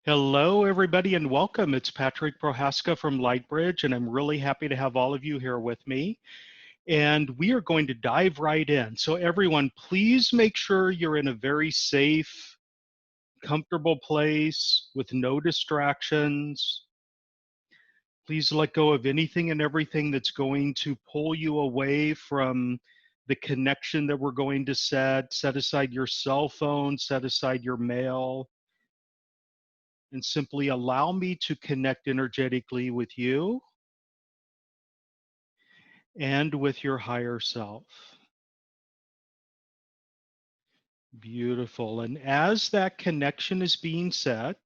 Hello, everybody, and welcome. It's Patrick Prohaska from Lightbridge, and I'm really happy to have all of you here with me. And we are going to dive right in. So, everyone, please make sure you're in a very safe, comfortable place with no distractions. Please let go of anything and everything that's going to pull you away from the connection that we're going to set. Set aside your cell phone, set aside your mail, and simply allow me to connect energetically with you and with your higher self. Beautiful. And as that connection is being set,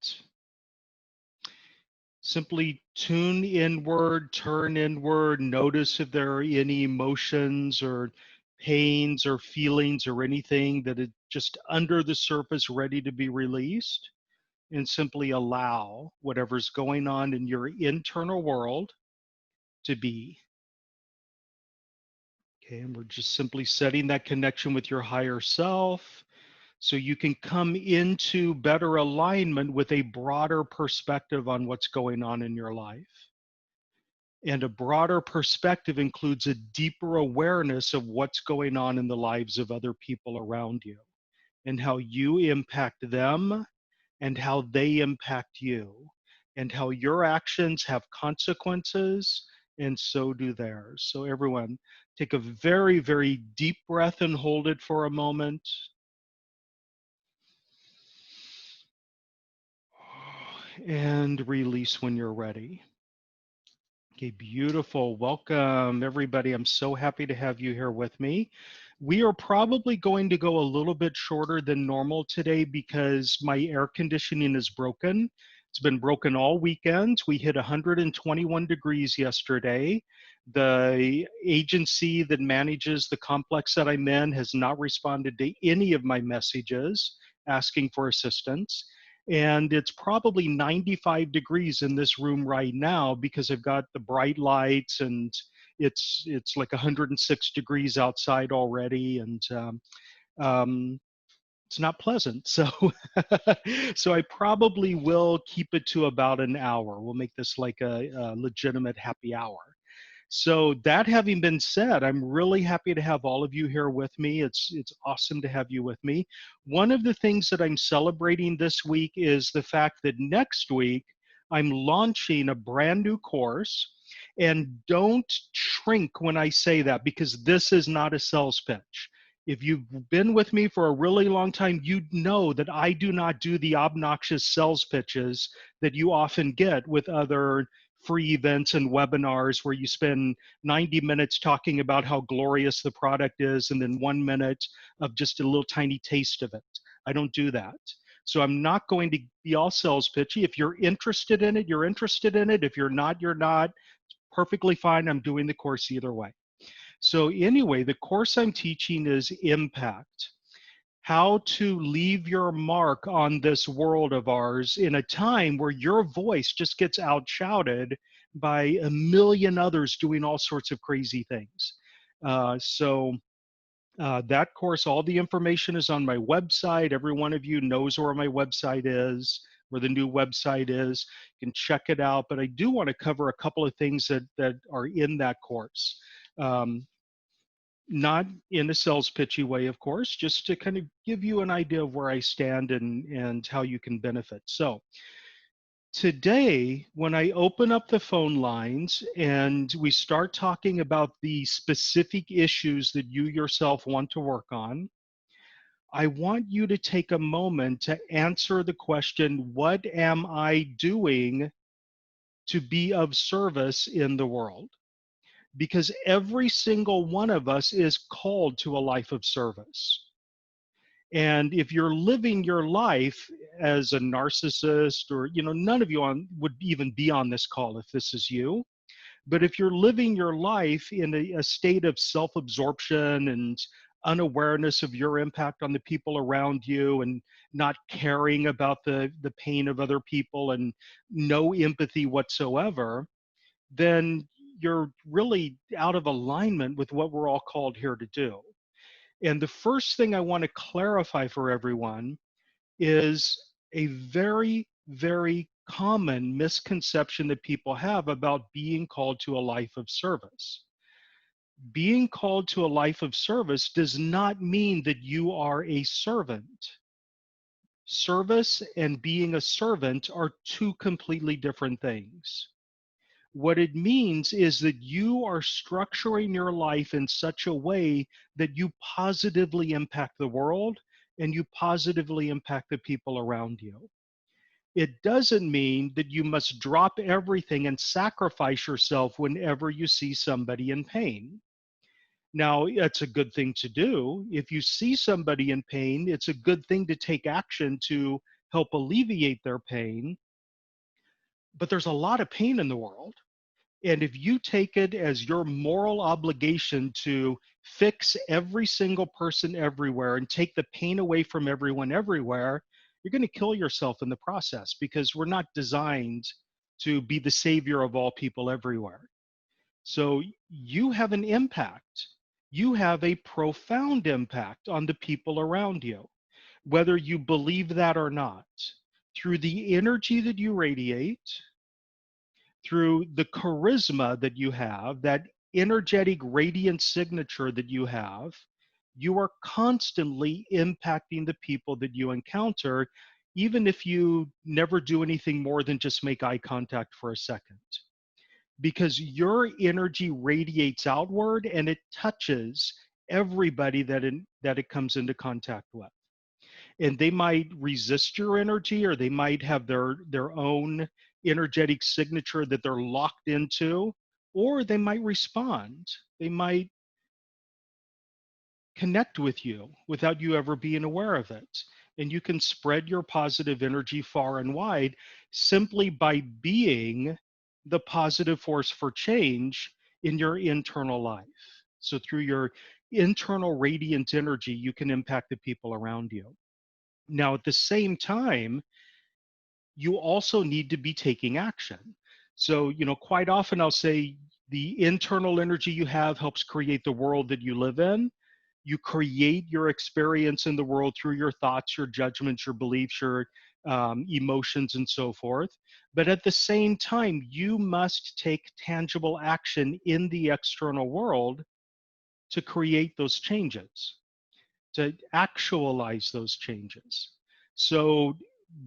simply tune inward, turn inward, notice if there are any emotions or pains or feelings or anything that is just under the surface ready to be released, and simply allow whatever's going on in your internal world to be. Okay, and we're just simply setting that connection with your higher self so you can come into better alignment with a broader perspective on what's going on in your life. And a broader perspective includes a deeper awareness of what's going on in the lives of other people around you and how you impact them and how they impact you and how your actions have consequences and so do theirs. So everyone, take a very, very deep breath and hold it for a moment. And release when you're ready. Okay, beautiful. Welcome, everybody. I'm so happy to have you here with me. We are probably going to go a little bit shorter than normal today because my air conditioning is broken. It's been broken all weekend. We hit 121 degrees yesterday. The agency that manages the complex that I'm in has not responded to any of my messages asking for assistance. And it's probably 95 degrees in this room right now because I've got the bright lights, and it's like 106 degrees outside already, and um, it's not pleasant. So so I probably will keep it to about an hour. We'll make this like a legitimate happy hour. So that having been said, I'm really happy to have all of you here with me. It's awesome to have you with me. One of the things that I'm celebrating this week is the fact that next week I'm launching a brand new course. And don't shrink when I say that, because this is not a sales pitch. If you've been with me for a really long time, you know that I do not do the obnoxious sales pitches that you often get with other free events and webinars where you spend 90 minutes talking about how glorious the product is and then 1 minute of just a little tiny taste of it. I don't do that. So I'm not going to be all sales pitchy. If you're interested in it, you're interested in it. If you're not, you're not. It's perfectly fine. I'm doing the course either way. So anyway, the course I'm teaching is Impact. How to leave your mark on this world of ours in a time where your voice just gets outshouted by a million others doing all sorts of crazy things. That course, all the information is on my website. Every one of you knows where my website is, where the new website is. You can check it out. But I do want to cover a couple of things that are in that course. Not in a sales pitchy way, of course, just to kind of give you an idea of where I stand and how you can benefit. So today, when I open up the phone lines and we start talking about the specific issues that you yourself want to work on, I want you to take a moment to answer the question, what am I doing to be of service in the world? Because every single one of us is called to a life of service. And if you're living your life as a narcissist, or none of you would even be on this call if this is you. But if you're living your life in a state of self-absorption and unawareness of your impact on the people around you, and not caring about the pain of other people, and no empathy whatsoever, then you're really out of alignment with what we're all called here to do. And the first thing I want to clarify for everyone is a very, very common misconception that people have about being called to a life of service. Being called to a life of service does not mean that you are a servant. Service and being a servant are two completely different things. What it means is that you are structuring your life in such a way that you positively impact the world and you positively impact the people around you. It doesn't mean that you must drop everything and sacrifice yourself whenever you see somebody in pain. Now, it's a good thing to do. If you see somebody in pain, it's a good thing to take action to help alleviate their pain. But there's a lot of pain in the world. And if you take it as your moral obligation to fix every single person everywhere and take the pain away from everyone everywhere, you're going to kill yourself in the process, because we're not designed to be the savior of all people everywhere. So you have an impact. You have a profound impact on the people around you, whether you believe that or not, through the energy that you radiate, through the charisma that you have, that energetic radiant signature that you are constantly impacting the people that you encounter, even if you never do anything more than just make eye contact for a second. Because your energy radiates outward and it touches everybody that it comes into contact with. And they might resist your energy, or they might have their own energetic signature that they're locked into, or they might respond. They might connect with you without you ever being aware of it. And you can spread your positive energy far and wide simply by being the positive force for change in your internal life. So through your internal radiant energy, you can impact the people around you. Now, at the same time, you also need to be taking action. So, quite often I'll say the internal energy you have helps create the world that you live in. You create your experience in the world through your thoughts, your judgments, your beliefs, your emotions, and so forth. But at the same time, you must take tangible action in the external world to create those changes, to actualize those changes. So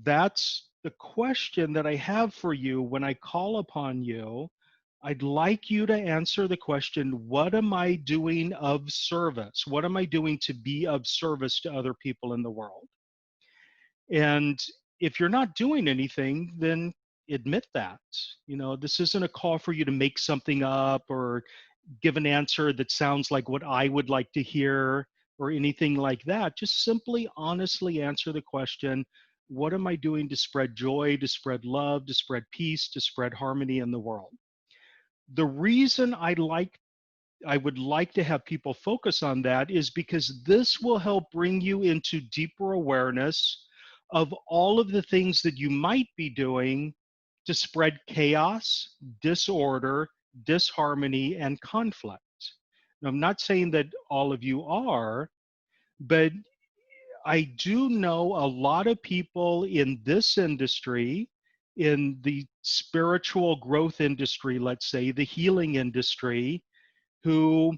that's the question that I have for you when I call upon you. I'd like you to answer the question, what am I doing of service? What am I doing to be of service to other people in the world? And if you're not doing anything, then admit that. This isn't a call for you to make something up or give an answer that sounds like what I would like to hear or anything like that. Just simply, honestly answer the question, what am I doing to spread joy, to spread love, to spread peace, to spread harmony in the world? The reason I would like to have people focus on that is because this will help bring you into deeper awareness of all of the things that you might be doing to spread chaos, disorder, disharmony, and conflict. Now, I'm not saying that all of you are, but I do know a lot of people in this industry, in the spiritual growth industry, let's say, the healing industry, who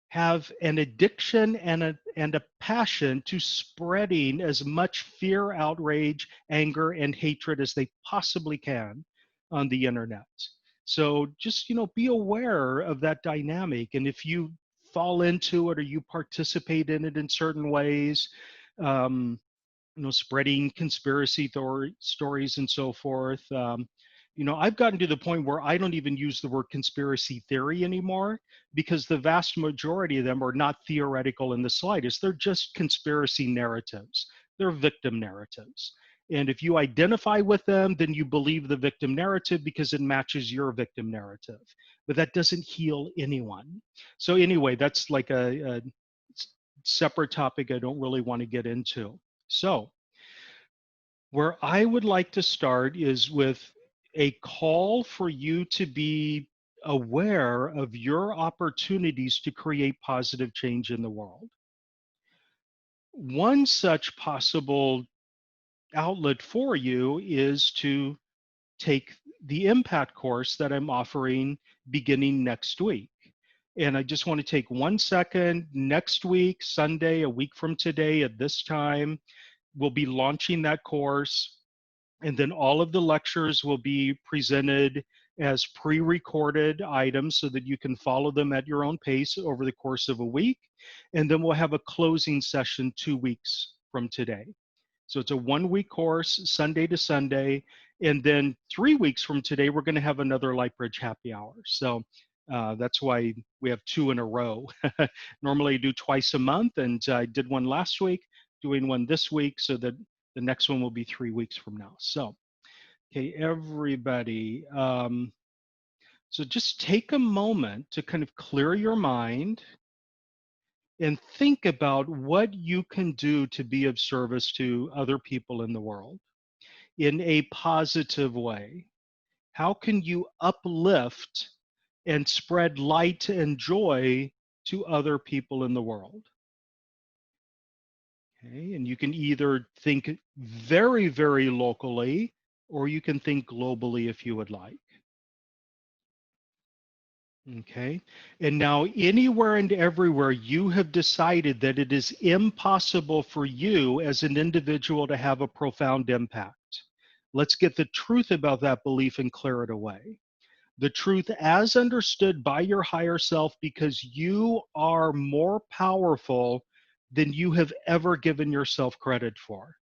have an addiction and a passion to spreading as much fear, outrage, anger, and hatred as they possibly can on the internet. So just, be aware of that dynamic. And if you fall into it or you participate in it in certain ways, um, spreading conspiracy stories and so forth. I've gotten to the point where I don't even use the word conspiracy theory anymore, because the vast majority of them are not theoretical in the slightest. They're just conspiracy narratives. They're victim narratives. And if you identify with them, then you believe the victim narrative because it matches your victim narrative. But that doesn't heal anyone. So anyway, that's like a separate topic I don't really want to get into. So, where I would like to start is with a call for you to be aware of your opportunities to create positive change in the world. One such possible outlet for you is to take the impact course that I'm offering beginning next week. And I just want to take 1 second. Next week, Sunday, a week from today at this time, we'll be launching that course. And then all of the lectures will be presented as pre-recorded items so that you can follow them at your own pace over the course of a week. And then we'll have a closing session 2 weeks from today. So it's a 1 week course, Sunday to Sunday. And then 3 weeks from today, we're going to have another Lightbridge happy hour. So that's why we have two in a row. Normally I do twice a month, and I did one last week, doing one this week, so that the next one will be 3 weeks from now. So, okay, everybody. So just take a moment to kind of clear your mind and think about what you can do to be of service to other people in the world in a positive way. How can you uplift and spread light and joy to other people in the world? Okay, and you can either think very, very locally, or you can think globally if you would like. Okay. And now, anywhere and everywhere you have decided that it is impossible for you as an individual to have a profound impact, let's get the truth about that belief and clear it away. The truth as understood by your higher self, because you are more powerful than you have ever given yourself credit for.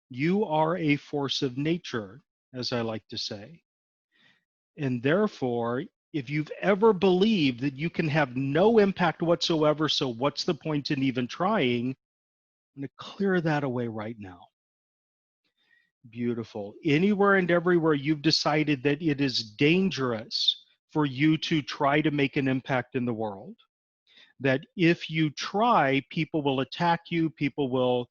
You are a force of nature, as I like to say. And therefore, if you've ever believed that you can have no impact whatsoever, so what's the point in even trying? I'm going to clear that away right now. Beautiful. Anywhere and everywhere you've decided that it is dangerous for you to try to make an impact in the world, that if you try, people will attack you, people will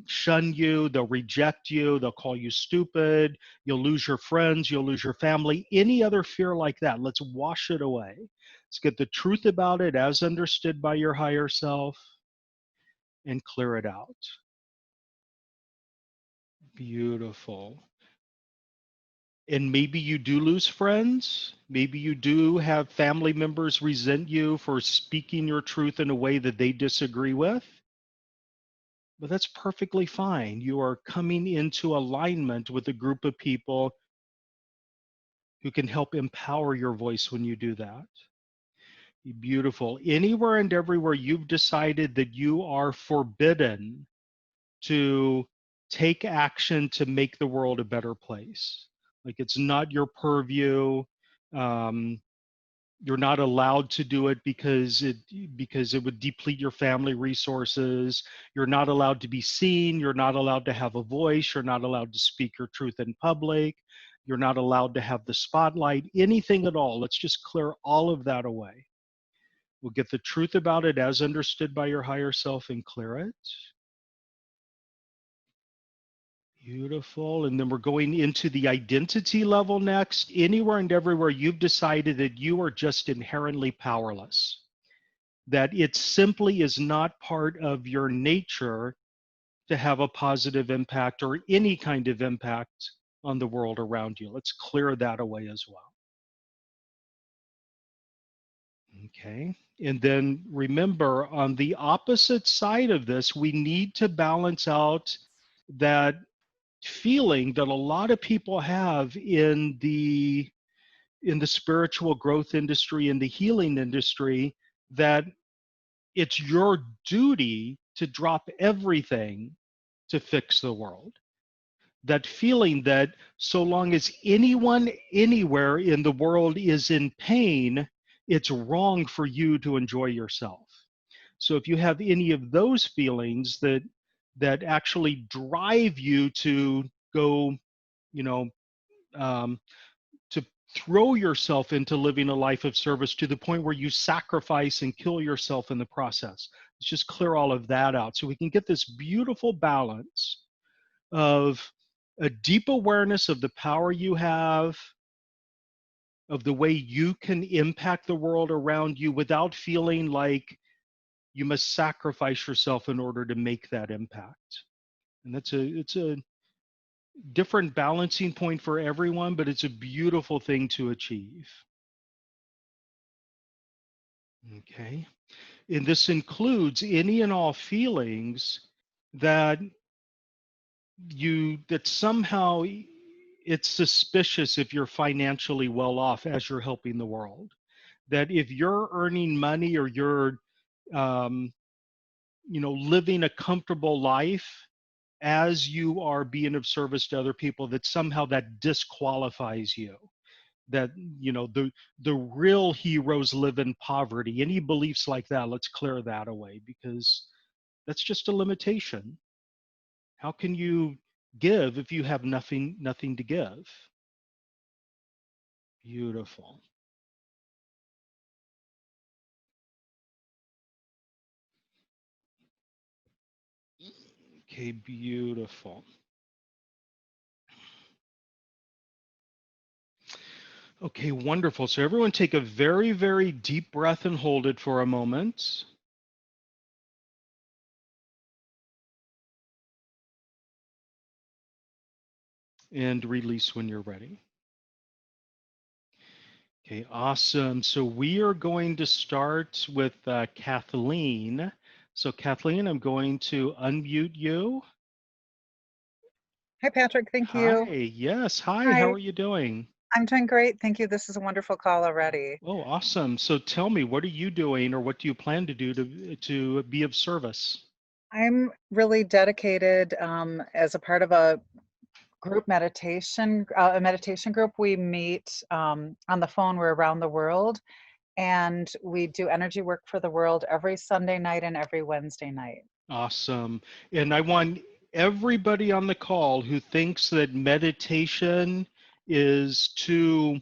shun you, they'll reject you, they'll call you stupid, you'll lose your friends, you'll lose your family, any other fear like that. Let's wash it away. Let's get the truth about it as understood by your higher self and clear it out. Beautiful. And maybe you do lose friends. Maybe you do have family members resent you for speaking your truth in a way that they disagree with. But that's perfectly fine. You are coming into alignment with a group of people who can help empower your voice when you do that. Beautiful. Anywhere and everywhere you've decided that you are forbidden to take action to make the world a better place. Like it's not your purview. Um, you're not allowed to do it because it would deplete your family resources. You're not allowed to be seen. You're not allowed to have a voice. You're not allowed to speak your truth in public. You're not allowed to have the spotlight, anything at all. Let's just clear all of that away. We'll get the truth about it as understood by your higher self and clear it. Beautiful. And then we're going into the identity level next. Anywhere and everywhere you've decided that you are just inherently powerless, that it simply is not part of your nature to have a positive impact or any kind of impact on the world around you. Let's clear that away as well. Okay. And then remember, on the opposite side of this, we need to balance out that feeling that a lot of people have in the spiritual growth industry, in the healing industry, that it's your duty to drop everything to fix the world. That feeling that so long as anyone anywhere in the world is in pain, it's wrong for you to enjoy yourself. So if you have any of those feelings that actually drive you to go, you know, um, to throw yourself into living a life of service to the point where you sacrifice and kill yourself in the process. Let's just clear all of that out so we can get this beautiful balance of a deep awareness of the power you have, of the way you can impact the world around you without feeling like you must sacrifice yourself in order to make that impact. And it's a different balancing point for everyone, but it's a beautiful thing to achieve. Okay. And this includes any and all feelings that that somehow it's suspicious if you're financially well off as you're helping the world. That if you're earning money or you're um, living a comfortable life as you are being of service to other people, that somehow that disqualifies you. That the real heroes live in poverty. Any beliefs like that, let's clear that away, because that's just a limitation. How can you give if you have nothing to give? Beautiful. Okay, beautiful. Okay, wonderful. So everyone take a very, very deep breath and hold it for a moment. And release when you're ready. Okay, awesome. So we are going to start with Kathleen. So Kathleen, I'm going to unmute you. Hi, Patrick. Thank Hi, you. yes. Hi, how Hi. are you doing? I'm doing great. Thank you. This is a wonderful call already. Oh, awesome. So tell me, what are you doing or what do you plan to do to be of service? I'm really dedicated as a part of a a meditation group. We meet on the phone. We're around the world, and we do energy work for the world every Sunday night and every Wednesday night. Awesome. And I want everybody on the call who thinks that meditation is too,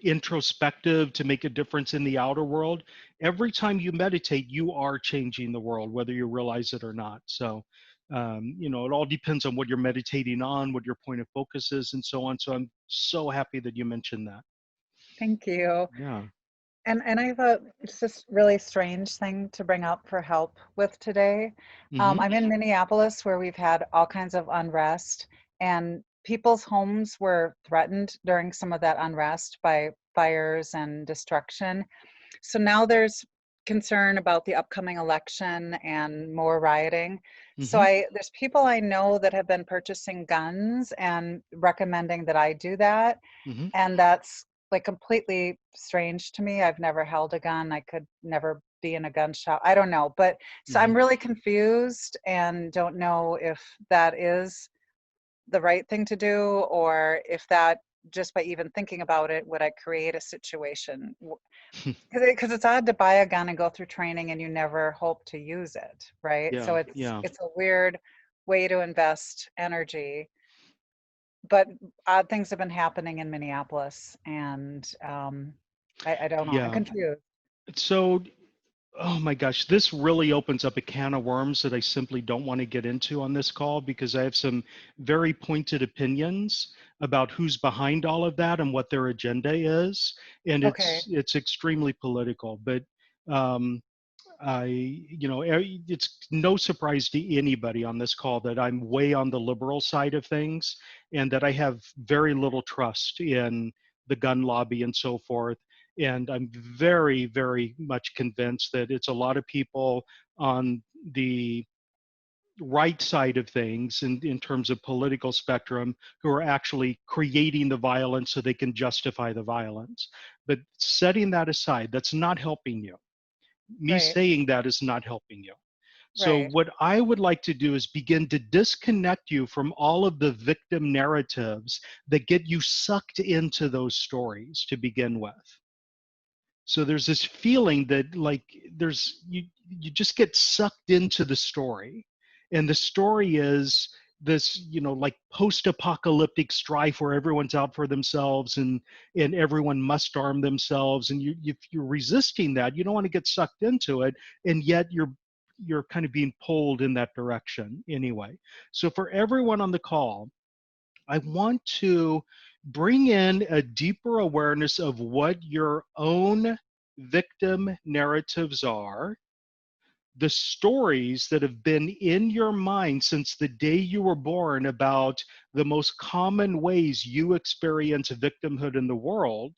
introspective to make a difference in the outer world. Every time you meditate, you are changing the world, whether you realize it or not. So, it all depends on what you're meditating on, what your point of focus is, and so on. So I'm so happy that you mentioned that. Thank you. Yeah. And I have it's just really strange thing to bring up for help with today. Hmm. I'm in Minneapolis where we've had all kinds of unrest, and people's homes were threatened during some of that unrest by fires and destruction. So now there's concern about the upcoming election and more rioting. So Hmm. there's people I know that have been purchasing guns and recommending that I do that, Hmm. and that's like completely strange to me. I've never held a gun. I could never be in a gun shop. I don't know. But so Hmm. I'm really confused and don't know if that is the right thing to do, or if that, just by even thinking about it, would I create a situation? Because it's odd to buy a gun and go through training and you never hope to use it, right? Yeah. So Yeah. it's a weird way to invest energy, but odd things have been happening in Minneapolis, and I don't know. I'm Yeah. confused. So, oh my gosh, this really opens up a can of worms that I simply don't want to get into on this call, because I have some very pointed opinions about who's behind all of that and what their agenda is, and Okay, it's extremely political. But um, it's no surprise to anybody on this call that I'm way on the liberal side of things, and that I have very little trust in the gun lobby and so forth. And I'm very, very much convinced that it's a lot of people on the right side of things in terms of political spectrum who are actually creating the violence so they can justify the violence. But setting that aside, that's not helping you. Me right, saying that is not helping you. So, right. what I would like to do is begin to disconnect you from all of the victim narratives that get you sucked into those stories to begin with. So there's this feeling that, like, you just get sucked into the story, and the story is this, like, post-apocalyptic strife where everyone's out for themselves, and everyone must arm themselves, and if you're resisting that, you don't want to get sucked into it, and yet you're kind of being pulled in that direction anyway. So for everyone on the call, I want to bring in a deeper awareness of what your own victim narratives are, the stories that have been in your mind since the day you were born about the most common ways you experience victimhood in the world,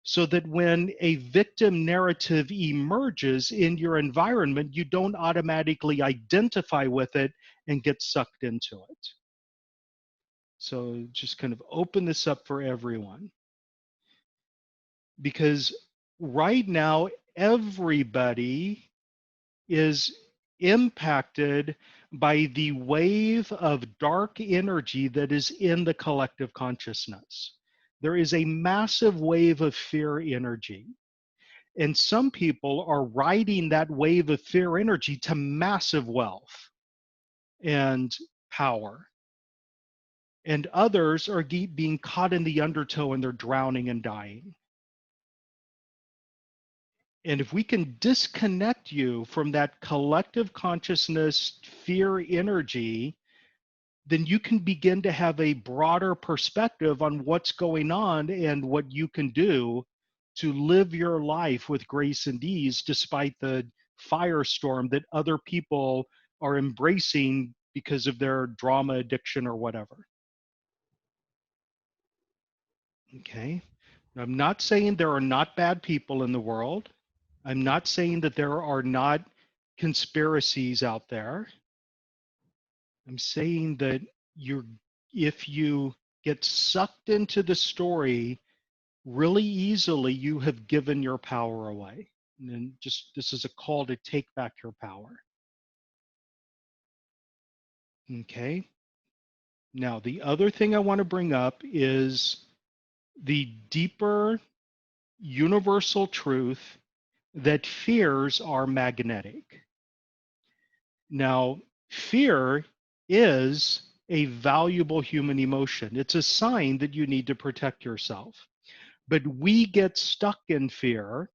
so that when a victim narrative emerges in your environment, you don't automatically identify with it and get sucked into it. So just kind of open this up for everyone, because right now everybody is impacted by the wave of dark energy that is in the collective consciousness. There is a massive wave of fear energy. And some people are riding that wave of fear energy to massive wealth and power. And others are being caught in the undertow and they're drowning and dying. And if we can disconnect you from that collective consciousness fear energy, then you can begin to have a broader perspective on what's going on and what you can do to live your life with grace and ease despite the firestorm that other people are embracing because of their drama addiction or whatever. Okay. I'm not saying there are not bad people in the world. I'm not saying that there are not conspiracies out there. I'm saying that you're, if you get sucked into the story really easily, you have given your power away. And then just, this is a call to take back your power. Okay. Now, the other thing I want to bring up is the deeper universal truth that fears are magnetic. Now, fear is a valuable human emotion. It's a sign that you need to protect yourself. But we get stuck in fear.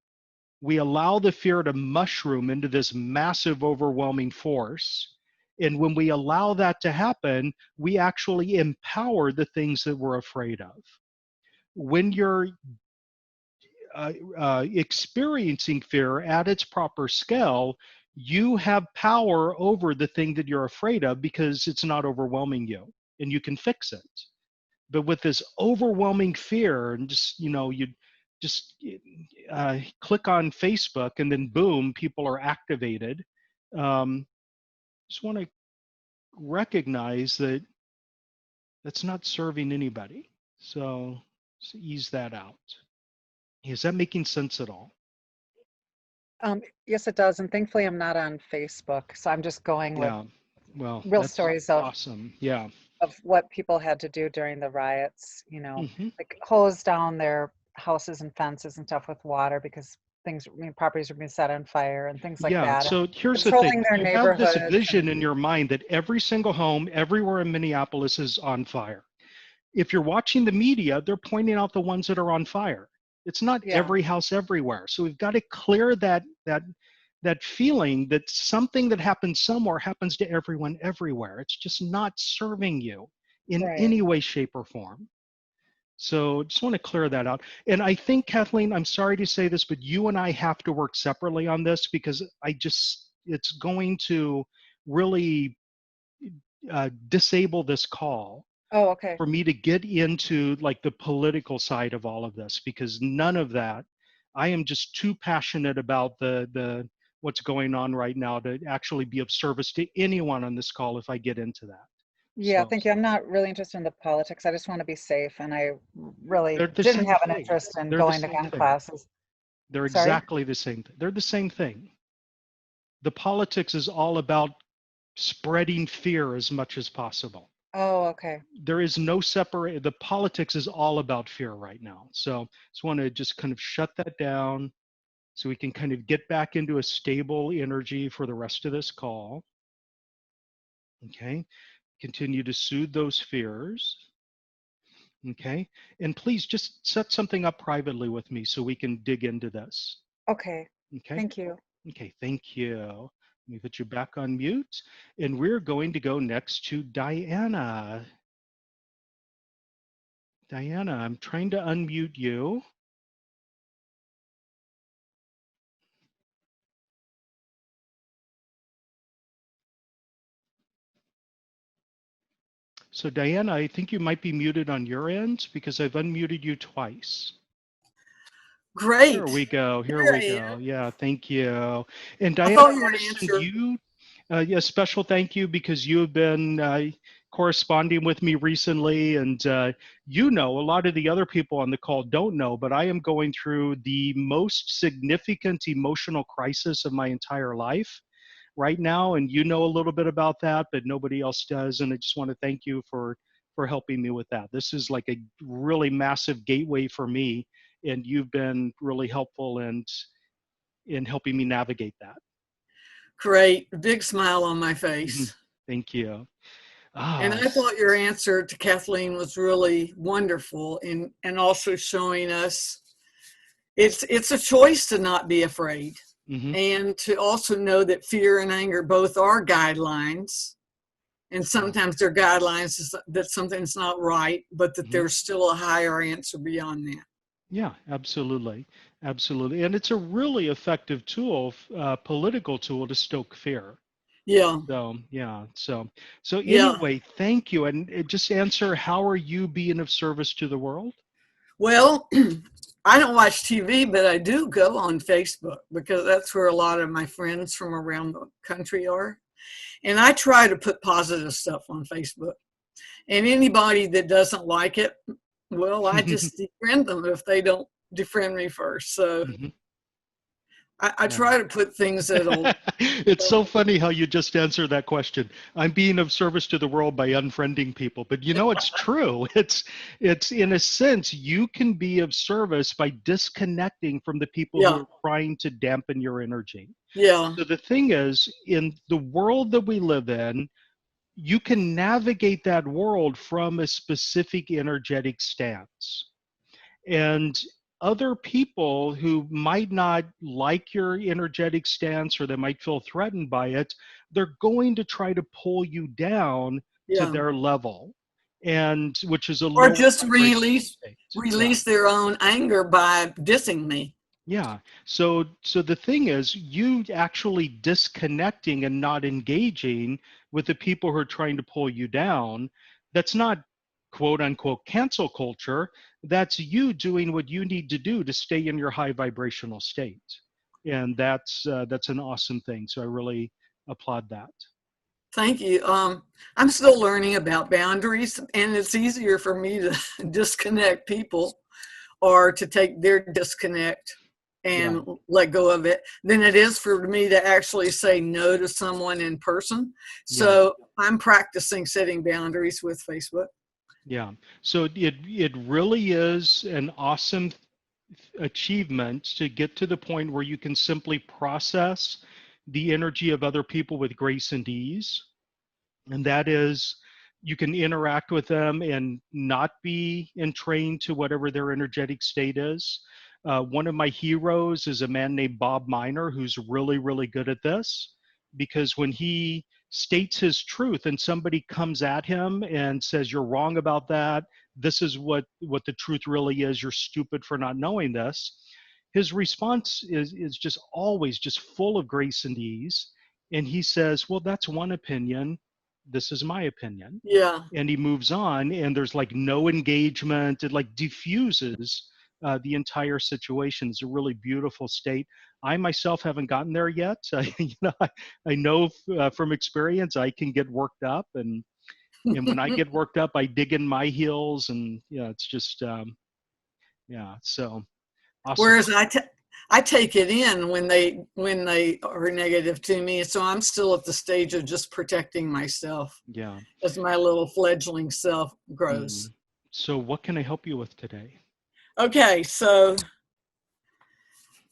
We allow the fear to mushroom into this massive, overwhelming force. And when we allow that to happen, we actually empower the things that we're afraid of. When you're experiencing fear at its proper scale, you have power over the thing that you're afraid of because it's not overwhelming you and you can fix it. But with this overwhelming fear, and just, you just click on Facebook and then boom, people are activated. Just want to recognize that that's not serving anybody. So ease that out. Is that making sense at all? Yes, it does. And thankfully, I'm not on Facebook. So I'm just going with Yeah. Well, real that's stories of awesome. Yeah. what people had to do during the riots, Hmm. like hose down their houses and fences and stuff with water because things, properties were being set on fire and things like Yeah. that, and So here's the controlling thing. their You have this neighborhoods. vision in your mind that every single home everywhere in Minneapolis is on fire. If you're watching the media, they're pointing out the ones that are on fire. It's not Yeah, every house everywhere. So we've got to clear that feeling that something that happens somewhere happens to everyone everywhere. It's just not serving you in right. any way, shape, or form. So just want to clear that out. And I think, Kathleen, I'm sorry to say this, but you and I have to work separately on this because it's going to really disable this call Oh, okay. for me to get into like the political side of all of this, because none of that, I am just too passionate about the what's going on right now to actually be of service to anyone on this call if I get into that. Yeah, So thank you. I'm not really interested in the politics. I just want to be safe, and I really they're the didn't same have an thing. interest in They're the going to same gun thing. classes. They're Sorry? exactly the same. They're the same thing. The politics is all about spreading fear as much as possible. Oh, okay. There is no separate, the politics is all about fear right now. So just want to just kind of shut that down so we can kind of get back into a stable energy for the rest of this call. Okay. Continue to soothe those fears. Okay. And please just set something up privately with me so we can dig into this. Okay. Okay. Thank you. Okay. Thank you. Let me put you back on mute. And we're going to go next to Diana. Diana, I'm trying to unmute you. So Diana, I think you might be muted on your end because I've unmuted you twice. Here Great. we go. Here Here we I am. go. Yeah, thank you. And I Diana, thought I your want to send answer. you a special thank you because you have been corresponding with me recently. And you know, a lot of the other people on the call don't know, but I am going through the most significant emotional crisis of my entire life right now. And you know a little bit about that, but nobody else does. And I just want to thank you for helping me with that. This is like a really massive gateway for me, and you've been really helpful and in helping me navigate that. Great. Big smile on my Mhm. face. Thank you. And Ah, I thought your answer to Kathleen was really wonderful and also showing us it's a choice to not be afraid hmm and to also know that fear and anger both are guidelines. And yeah, sometimes they're guidelines that something's not right, but that hmm there's still a higher answer beyond that. yeah, absolutely, absolutely, and it's a really effective tool, political tool to stoke fear. Yeah. So yeah, so Yeah. anyway, thank you, and just answer: how are you being of service to the world? Well, I don't watch TV, but I do go on Facebook because that's where a lot of my friends from around the country are. And I try to put positive stuff on Facebook. And anybody that doesn't like it, well, I just defriend them if they don't defriend me first. So Mhm. I Yeah. try to put things that'll, It's so funny how you just answered that question. I'm being of service to the world by unfriending people, but you know it's true. It's in a sense you can be of service by disconnecting from the people who yeah, are trying to dampen your energy. yeah, So the thing is, in the world that we live in, you can navigate that world from a specific energetic stance. And other people who might not like your energetic stance or they might feel threatened by it, they're going to try to pull you down to yeah. their level, and which is a Or lower just vibrational state. Yeah. release their own anger by dissing me. Yeah. So the thing is, you actually disconnecting and not engaging with the people who are trying to pull you down, that's not quote unquote cancel culture. That's you doing what you need to do to stay in your high vibrational state. And that's an awesome thing. So I really applaud that. Thank you. I'm still learning about boundaries, and it's easier for me to disconnect people or to take their disconnect Yeah. and let go of it than it is for me to actually say no to someone in person. Yeah. So I'm practicing setting boundaries with Facebook. Yeah. So it really is an awesome achievement to get to the point where you can simply process the energy of other people with grace and ease. And that is, you can interact with them and not be entrained to whatever their energetic state is. One of my heroes is a man named Bob Miner, who's really, really good at this, because when he states his truth and somebody comes at him and says, "You're wrong about that. This is what the truth really is. You're stupid for not knowing this." His response is just always just full of grace and ease. And he says, "Well, that's one opinion. This is my opinion." Yeah. And he moves on, and there's like no engagement. It like diffuses the entire situation. It's a really beautiful state. I myself haven't gotten there yet. I know from experience I can get worked up, and when I get worked up, I dig in my heels, and yeah, it's just yeah. So awesome. Whereas I take it in when they are negative to me. So I'm still at the stage of just protecting myself Yeah. as my little fledgling self grows. Mhm. So what can I help you with today? Okay, so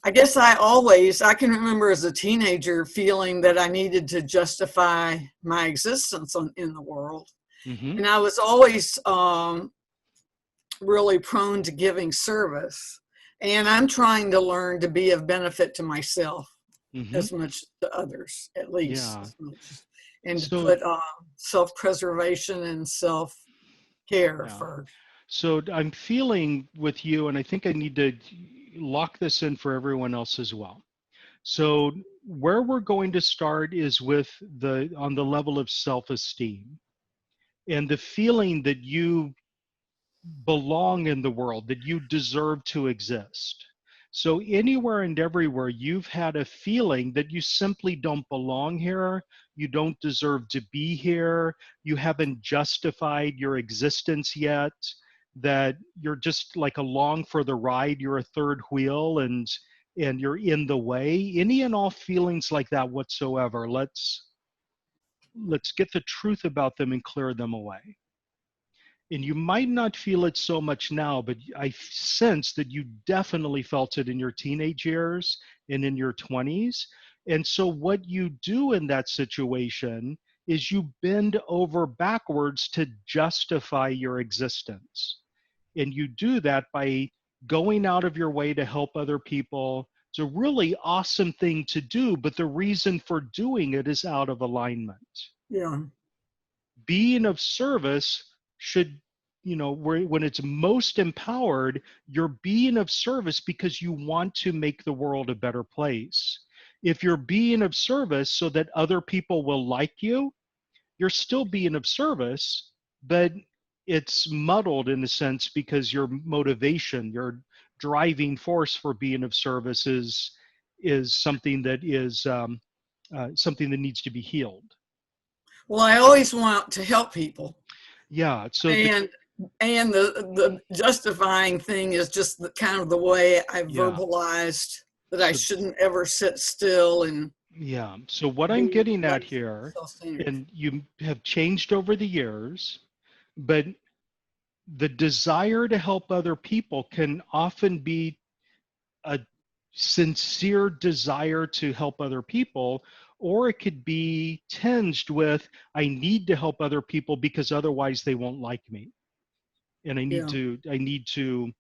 I guess I can remember as a teenager feeling that I needed to justify my existence in the world. Mm-hmm. And I was always really prone to giving service. And I'm trying to learn to be of benefit to myself Mm-hmm. as much to others, at least Yeah. as much. And to So put self-preservation and self-care yeah. first. So I'm feeling with you, and I think I need to lock this in for everyone else as well. So where we're going to start is with the on the level of self-esteem. and the feeling that you belong in the world, that you deserve to exist. So anywhere and everywhere you've had a feeling that you simply don't belong here, you don't deserve to be here, you haven't justified your existence yet, that you're just like along for the ride, you're a third wheel, and you're in the way. Any and all feelings like that whatsoever, let's get the truth about them and clear them away. And you might not feel it so much now, but I sense that you definitely felt it in your teenage years and in your 20s. And so what you do in that situation is you bend over backwards to justify your existence. And you do that by going out of your way to help other people. It's a really awesome thing to do, but the reason for doing it is out of alignment. Yeah. Being of service should, when it's most empowered, you're being of service because you want to make the world a better place. If you're being of service so that other people will like you, you're still being of service, but it's muddled in a sense because your motivation, your driving force for being of service is something that is something that needs to be healed. Well, I always want to help people. Yeah. So and the justifying thing is just the kind of the way I verbalized that I shouldn't ever sit still and. Yeah. So what I'm getting at here, and you have changed over the years, but the desire to help other people can often be a sincere desire to help other people, or it could be tinged with, I need to help other people because otherwise they won't like me. And I need to,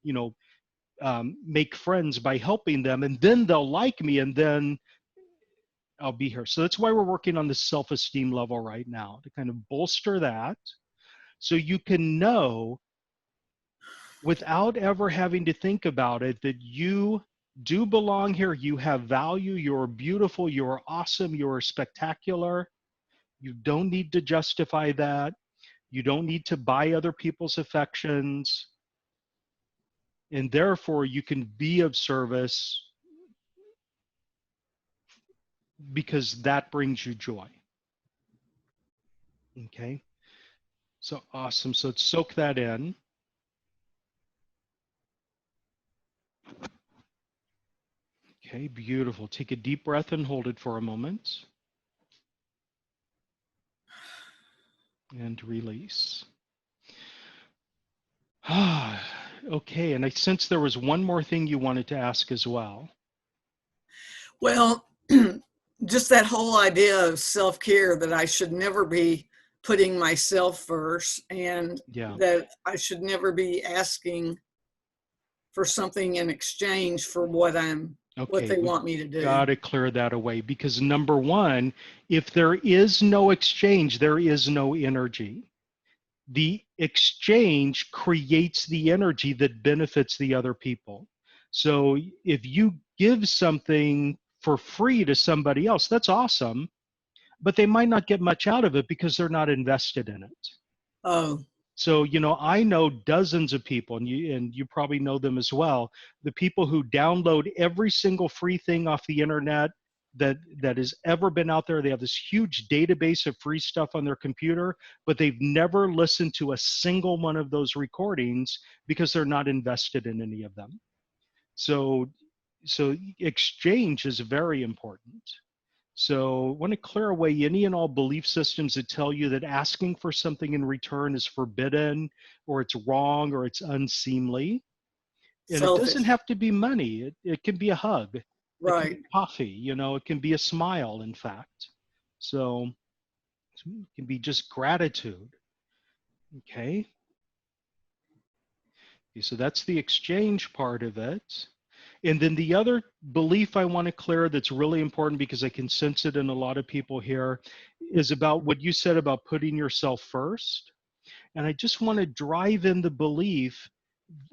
make friends by helping them, and then they'll like me, and then I'll be here. So that's why we're working on the self-esteem level right now, to kind of bolster that so you can know without ever having to think about it that you do belong here, you have value, you're beautiful, you're awesome, you're spectacular. You don't need to justify that. You don't need to buy other people's affections. And therefore you can be of service because that brings you joy. Okay. So awesome. So let's soak that in. Okay, beautiful. Take a deep breath and hold it for a moment. And release. Okay, and I sense there was one more thing you wanted to ask as well. Well, just that whole idea of self-care, that I should never be putting myself first, and that I should never be asking for something in exchange for what they want me to do. Got to clear that away, because number one, if there is no exchange, there is no energy. The exchange creates the energy that benefits the other people. So if you give something for free to somebody else, that's awesome, but they might not get much out of it because they're not invested in it. Oh. So, I know dozens of people, and you probably know them as well, the people who download every single free thing off the internet that has ever been out there. They have this huge database of free stuff on their computer, but they've never listened to a single one of those recordings because they're not invested in any of them. So exchange is very important. So I want to clear away any and all belief systems that tell you that asking for something in return is forbidden, or it's wrong, or it's unseemly. And it doesn't have to be money. It can be a hug. Right. It can be coffee, it can be a smile, in fact. So it can be just gratitude. Okay. So that's the exchange part of it. And then the other belief I want to clear that's really important, because I can sense it in a lot of people here, is about what you said about putting yourself first. And I just want to drive in the belief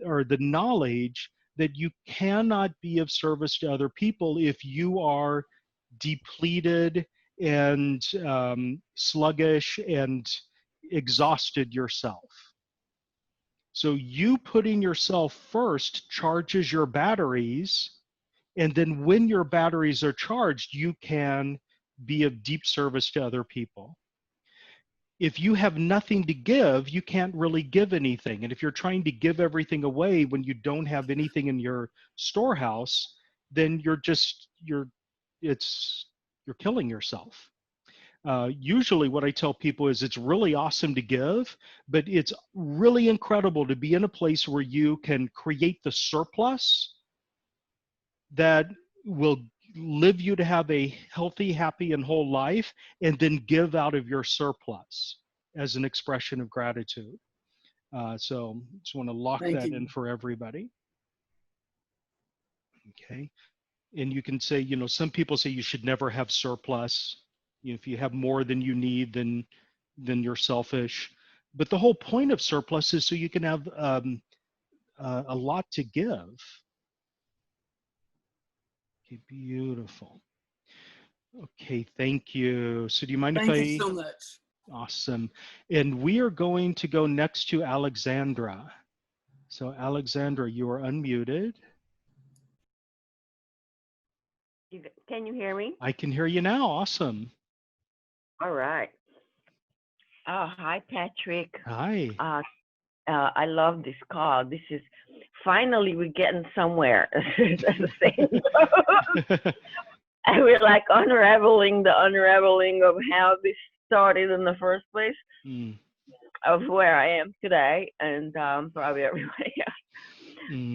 or the knowledge that you cannot be of service to other people if you are depleted and sluggish and exhausted yourself. So you putting yourself first charges your batteries, and then when your batteries are charged, you can be of deep service to other people. If you have nothing to give, you can't really give anything. And if you're trying to give everything away when you don't have anything in your storehouse, then you're killing yourself. Usually what I tell people is it's really awesome to give, but it's really incredible to be in a place where you can create the surplus that will live you to have a healthy, happy, and whole life, and then give out of your surplus as an expression of gratitude. So just want to lock Thank that you. in for everybody. Okay. And you can say, you know, some people say you should never have surplus. You know, if you have more than you need, then you're selfish. But the whole point of surplus is so you can have a lot to give. Okay, beautiful. Okay, thank you. So do you mind Thank you if so much. Awesome. And we are going to go next to Alexandra. So Alexandra, you are unmuted. Can you hear me? I can hear you now. Awesome. All right. Oh, hi, Patrick. Hi. I love this call. This is finally we're getting somewhere. And we're like unraveling the unraveling of how this started in the first place, of where I am today, and probably everybody else.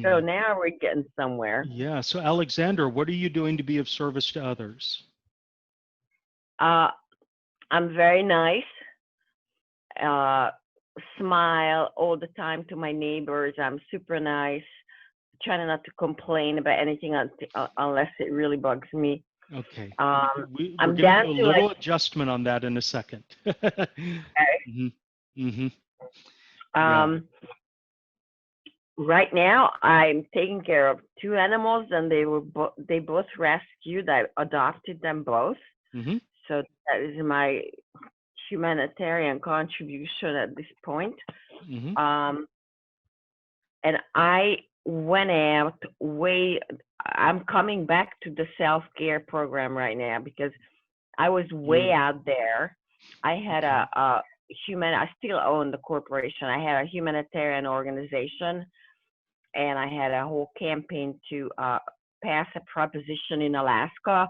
So now we're getting somewhere. Yeah. So Alexandra, what are you doing to be of service to others? I'm very nice. Smile all the time to my neighbors. I'm super nice. Trying not to complain about anything unless it really bugs me. Okay. We're I'm going to do a little adjustment on that in a second. Right now, I'm taking care of 2 animals, and they both rescued. I adopted them both. So that is my humanitarian contribution at this point. And I went out I'm coming back to the self-care program right now because I was way out there. I had I still own the corporation. I had a humanitarian organization, and I had a whole campaign to pass a proposition in Alaska.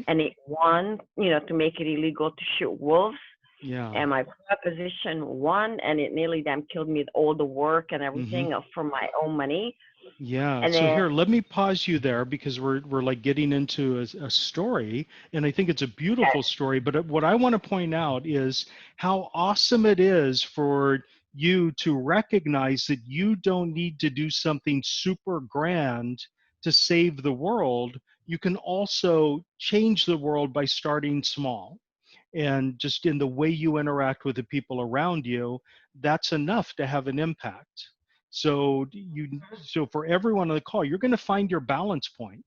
And it won, to make it illegal to shoot wolves. And my proposition won, and it nearly killed me with all the work and everything for my own money. Yeah. And so here, let me pause you there because we're like getting into a story, and I think it's a beautiful story. But what I want to point out is how awesome it is for you to recognize that you don't need to do something super grand to save the world. You can also change the world by starting small. And just in the way you interact with the people around you, that's enough to have an impact. So for everyone on the call, you're going to find your balance point.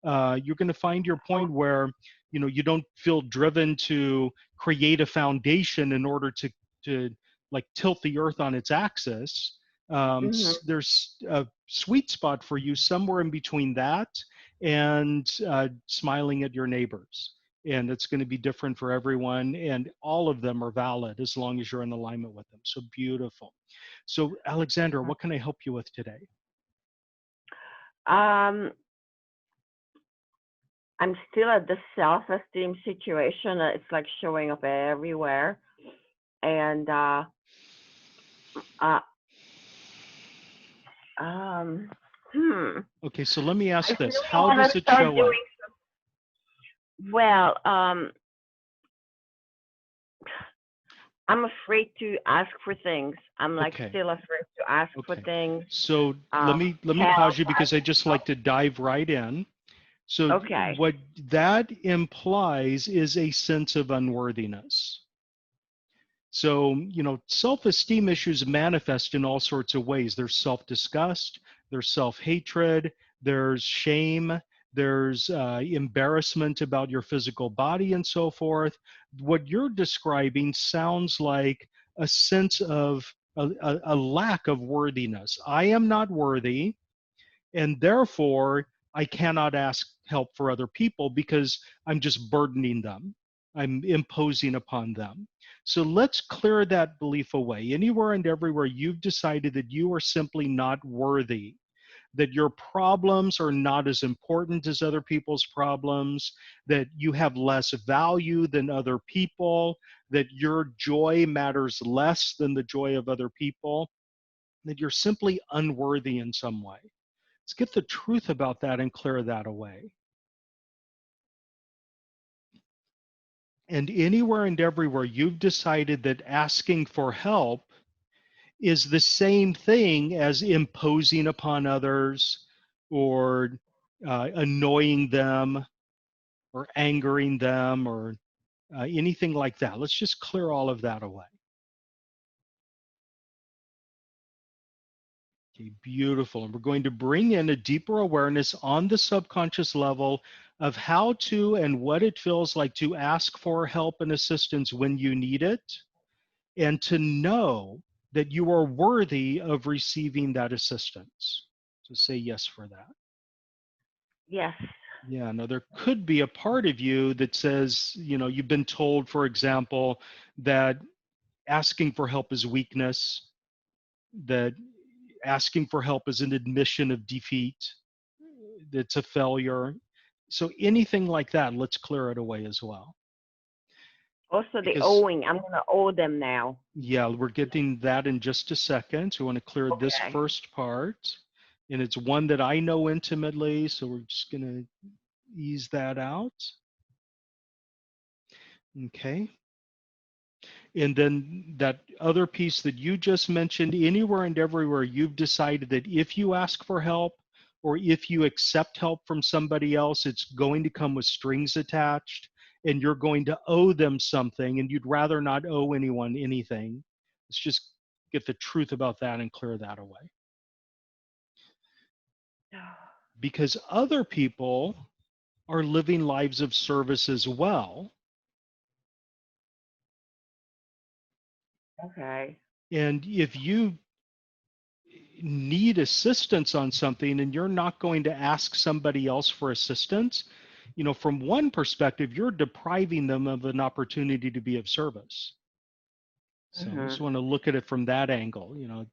You're going to find your point where you don't feel driven to create a foundation in order to like tilt the earth on its axis. There's a sweet spot for you somewhere in between that and smiling at your neighbors. And it's going to be different for everyone, and all of them are valid as long as you're in alignment with them. So beautiful. So Alexandra, what can I help you with today? I'm still at the self-esteem situation. It's like showing up everywhere. And okay, so let me ask this. How does it show up? Well, I'm afraid to ask for things. I'm like still afraid to ask for things. So let me pause you because I just like to dive right in. So what that implies is a sense of unworthiness. So, self-esteem issues manifest in all sorts of ways. There's self-disgust, there's self-hatred, there's shame, there's embarrassment about your physical body and so forth. What you're describing sounds like a sense of a lack of worthiness. I am not worthy, and therefore I cannot ask help for other people because I'm just burdening them. I'm imposing upon them. So let's clear that belief away. Anywhere and everywhere you've decided that you are simply not worthy, that your problems are not as important as other people's problems, that you have less value than other people, that your joy matters less than the joy of other people, that you're simply unworthy in some way. Let's get the truth about that and clear that away. And anywhere and everywhere you've decided that asking for help is the same thing as imposing upon others or annoying them or angering them or anything like that. Let's just clear all of that away. Okay, beautiful. And we're going to bring in a deeper awareness on the subconscious level of how to and what it feels like to ask for help and assistance when you need it, and to know that you are worthy of receiving that assistance. So say yes for that. Yes. Yeah, now there could be a part of you that says, you know, you've been told, for example, that asking for help is weakness, that asking for help is an admission of defeat, it's a failure. So anything like that, let's clear it away as well. Also, the Because, owing. I'm going to owe them now. yeah, we're getting that in just a second. So we want to clear this Okay. first part. And it's one that I know intimately, so we're just going to ease that out. Okay. And then that other piece that you just mentioned, anywhere and everywhere you've decided that if you ask for help or if you accept help from somebody else, it's going to come with strings attached and you're going to owe them something and you'd rather not owe anyone anything. Let's just get the truth about that and clear that away. Because other people are living lives of service as well. Okay. And if you need assistance on something and you're not going to ask somebody else for assistance, you know, from one perspective, you're depriving them of an opportunity to be of service. So I just want to look at it from that angle. You know,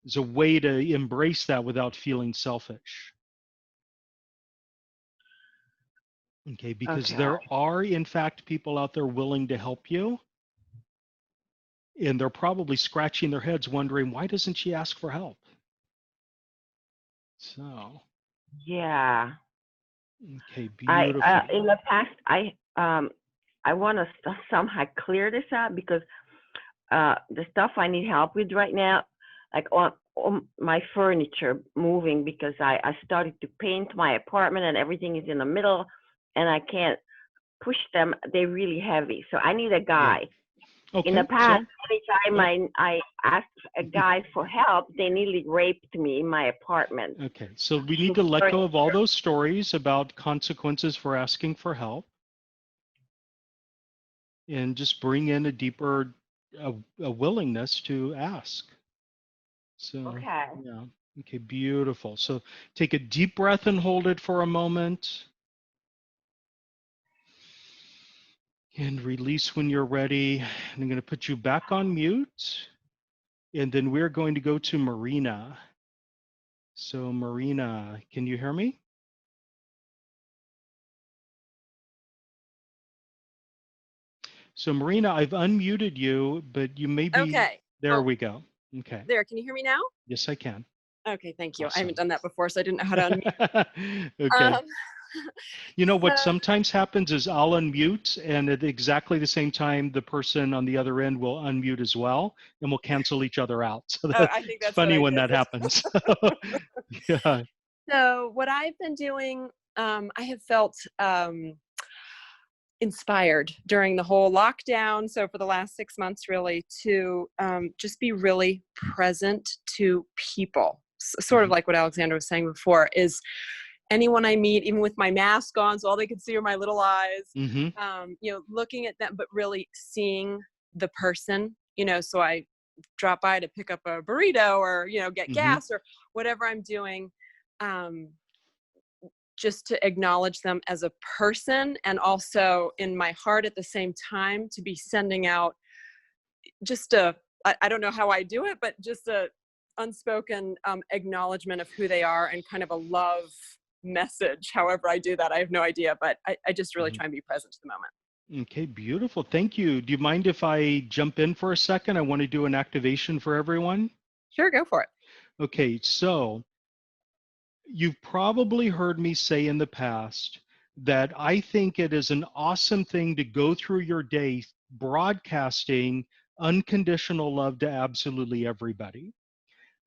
there's a way to embrace that without feeling selfish. Okay, because there are, in fact, people out there willing to help you. And they're probably scratching their heads wondering, why doesn't she ask for help? So. Yeah. Okay, beautiful. In the past, I want to somehow clear this out because the stuff I need help with right now, like on my furniture moving, because I started to paint my apartment and everything is in the middle and I can't push them. They're really heavy. So I need a guy. Okay, in the past, anytime I asked a guy for help, they nearly raped me in my apartment. Okay, so we need to let go of all those stories about consequences for asking for help and just bring in a deeper a willingness to ask. So, yeah. Okay, beautiful. So take a deep breath and hold it for a moment. And release when you're ready. And I'm going to put you back on mute. And then we're going to go to Marina. So Marina, can you hear me? So Marina, I've unmuted you, but you may be. Okay. There we go. Okay. There, can you hear me now? Yes, I can. Okay, thank you. Awesome. I haven't done that before, so I didn't know how to unmute. Okay. You know what sometimes happens is I'll unmute, and at exactly the same time, the person on the other end will unmute as well, and we'll cancel each other out. So I think that's funny when that happens. Yeah. So what I've been doing, I have felt inspired during the whole lockdown. So for the last 6 months, really, to just be really present to people. Sort of like what Alexandra was saying before, is anyone I meet, even with my mask on, so all they can see are my little eyes, you know, looking at them, but really seeing the person so I drop by to pick up a burrito or, get Mm-hmm. gas or whatever I'm doing, just to acknowledge them as a person, and also in my heart at the same time to be sending out just I don't know how I do it, but just a unspoken acknowledgement of who they are and kind of a love message. However I do that, I have no idea, but I just really try and be present to the moment. Okay, beautiful. Thank you. Do you mind if I jump in for a second? I want to do an activation for everyone. Sure, go for it. Okay, so you've probably heard me say in the past that I think it is an awesome thing to go through your day broadcasting unconditional love to absolutely everybody.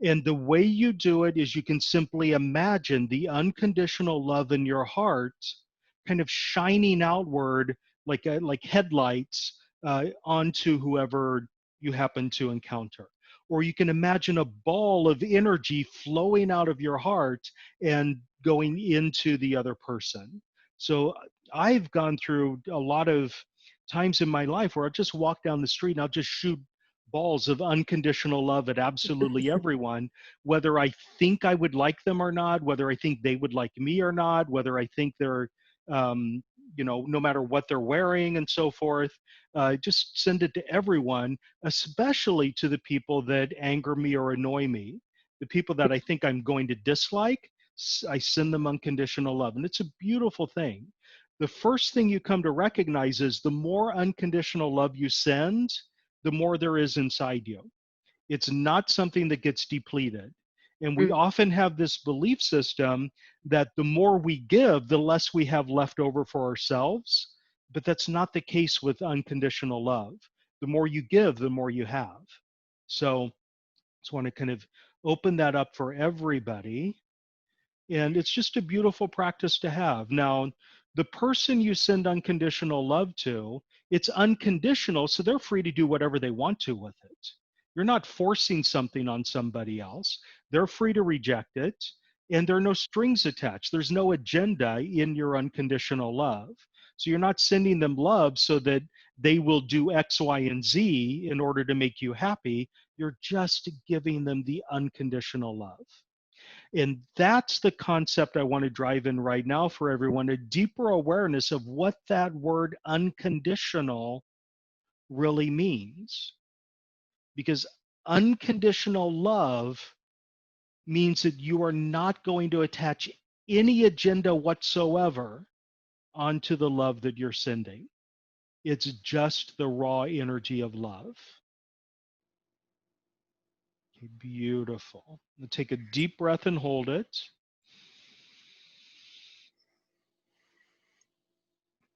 And the way you do it is you can simply imagine the unconditional love in your heart kind of shining outward like headlights onto whoever you happen to encounter. Or you can imagine a ball of energy flowing out of your heart and going into the other person. So I've gone through a lot of times in my life where I'll just walk down the street and I'll just shoot balls of unconditional love at absolutely everyone, whether I think I would like them or not, whether I think they would like me or not, whether I think they're, no matter what they're wearing and so forth. Just send it to everyone, especially to the people that anger me or annoy me. The people that I think I'm going to dislike, I send them unconditional love. And it's a beautiful thing. The first thing you come to recognize is the more unconditional love you send, the more there is inside you. It's not something that gets depleted. And we often have this belief system that the more we give, the less we have left over for ourselves. But that's not the case with unconditional love. The more you give, the more you have. So just want to kind of open that up for everybody. And it's just a beautiful practice to have. Now, the person you send unconditional love to, it's unconditional, so they're free to do whatever they want to with it. You're not forcing something on somebody else. They're free to reject it, and there are no strings attached. There's no agenda in your unconditional love. So you're not sending them love so that they will do X, Y, and Z in order to make you happy. You're just giving them the unconditional love. And that's the concept I want to drive in right now for everyone, a deeper awareness of what that word unconditional really means. Because unconditional love means that you are not going to attach any agenda whatsoever onto the love that you're sending. It's just the raw energy of love. Okay, beautiful. Now take a deep breath and hold it.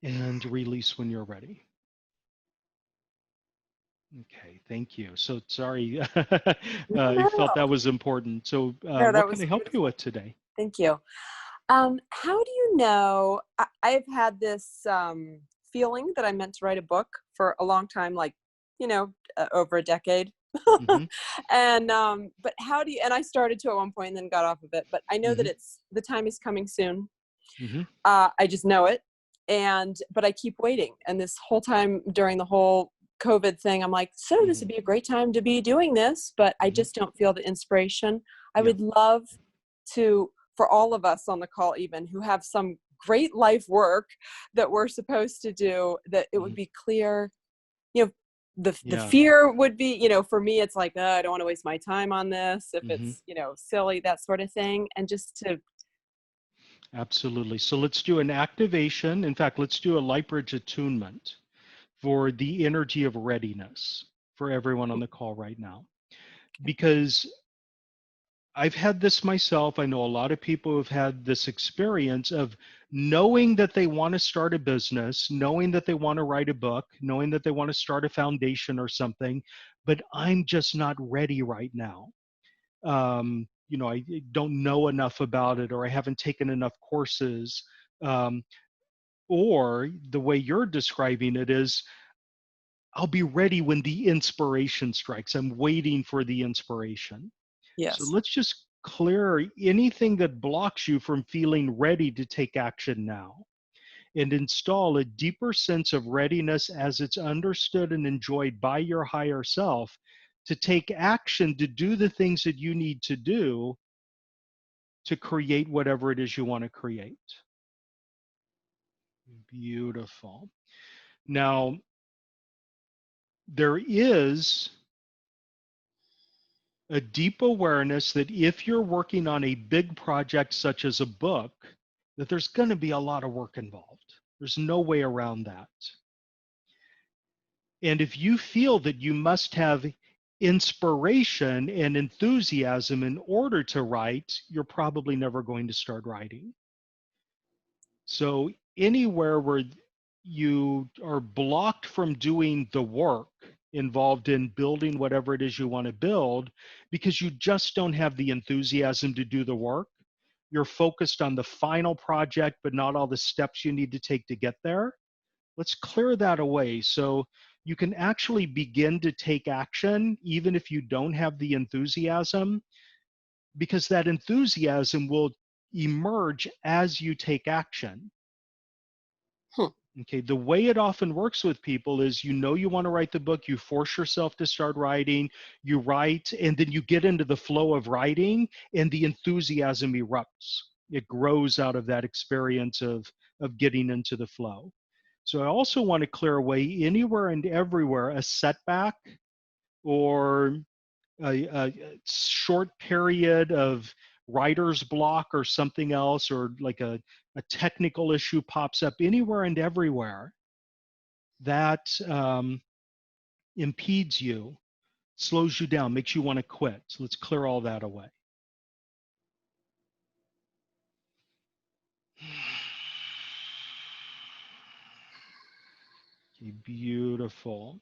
And release when you're ready. Okay, thank you. So sorry, you felt that was important. So No, that what was can I help you beautiful. with today? Thank you. How do you know? I've had this feeling that I meant to write a book for a long time, like, over a decade. Mm-hmm, And but how do you? And I started to at one point and then got off of it. But I know that mm-hmm, the time is coming soon. mm-hmm, I just know it, but I keep waiting. And this whole time during the whole COVID thing, I'm like, so this would be a great time to be doing this, but I mm-hmm. just don't feel the inspiration. I Yeah. would love to, for all of us on the call, even who have some great life work that we're supposed to do, that it would be clear, the Yeah. fear would be, for me, it's like, I don't want to waste my time on this. If Mm-hmm. it's, silly, that sort of thing. And just to, Absolutely. So let's do an activation. In fact, let's do a Lightbridge attunement for the energy of readiness for everyone on the call right now. Because I've had this myself. I know a lot of people who've had this experience of knowing that they want to start a business, knowing that they want to write a book, knowing that they want to start a foundation or something, but I'm just not ready right now. I don't know enough about it, or I haven't taken enough courses. Or the way you're describing it is, I'll be ready when the inspiration strikes. I'm waiting for the inspiration. So yes. let's just clear anything that blocks you from feeling ready to take action now. and install a deeper sense of readiness as it's understood and enjoyed by your higher self to take action to do the things that you need to do to create whatever it is you want to create. Beautiful. Now, there is a deep awareness that if you're working on a big project such as a book, that there's going to be a lot of work involved. There's no way around that. And if you feel that you must have inspiration and enthusiasm in order to write, you're probably never going to start writing. So anywhere where you are blocked from doing the work involved in building whatever it is you want to build because you just don't have the enthusiasm to do the work, you're focused on the final project but not all the steps you need to take to get there, let's clear that away so you can actually begin to take action even if you don't have the enthusiasm, because that enthusiasm will emerge as you take action. Okay, the way it often works with people is, you know, you want to write the book, you force yourself to start writing, you write, and then you get into the flow of writing and the enthusiasm erupts. It grows out of that experience of getting into the flow. So I also want to clear away anywhere and everywhere a setback or a short period of writer's block or something else, or like a technical issue pops up anywhere and everywhere that impedes you, slows you down, makes you want to quit. So let's clear all that away. Okay, beautiful.